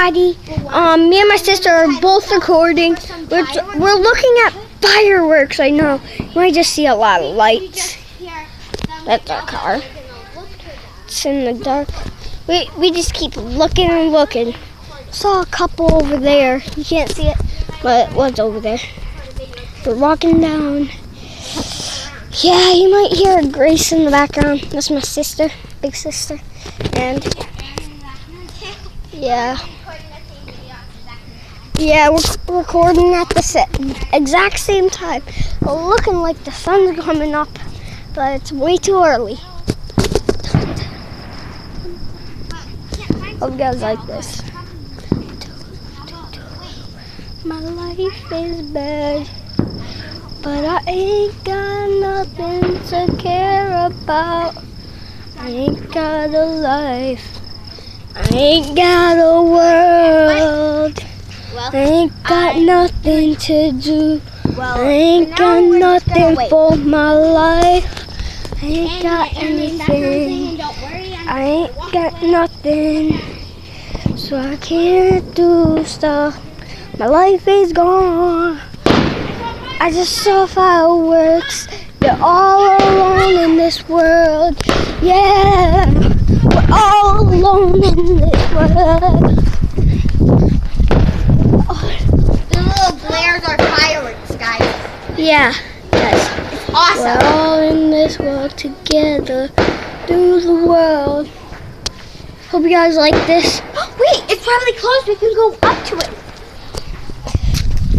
everybody. Me and my sister are both recording. We're looking at fireworks. I know. You might just see a lot of lights. That's our car. It's in the dark. We just keep looking and looking. Saw a couple over there. You can't see it, but it was over there. We're walking down. Yeah, you might hear Grace in the background. That's my sister, big sister. And yeah, we're recording at the exact same time. We're looking like the sun's coming up, but it's way too early. Hope you guys like this. My life is bad, but I ain't got nothing to care about. I ain't got a life. I ain't got a world. I ain't got nothing to do. I ain't got nothing for my life. I ain't got anything. I ain't got nothing. So I can't do stuff. My life is gone. I just saw fireworks. You're all alone in this world. Yeah, we're all alone in this world. The little glares are fireworks, guys. Yeah, guys. It's awesome. We're all in this world together. Through the world. Hope you guys like this. Wait, it's probably closed. We can go up to it.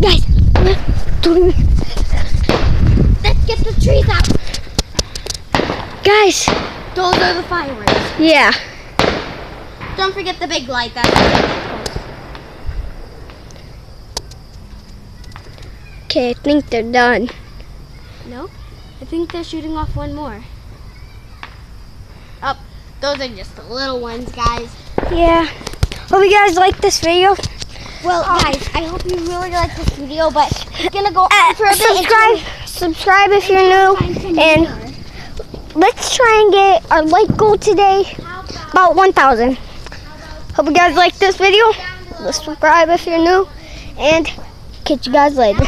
Guys, Let's get the trees out. Guys. Those are the fireworks. Yeah. Don't forget the big light. That's Okay, I think they're done. Nope. I think they're shooting off one more. Oh, those are just the little ones, guys. Yeah. Hope you guys like this video. Well, guys, I hope you really like this video, but it's gonna go on for a bit. Subscribe if you're new, and let's try and get our like goal today about 1,000. Hope you guys like this video. Subscribe if you're new, and catch you guys later.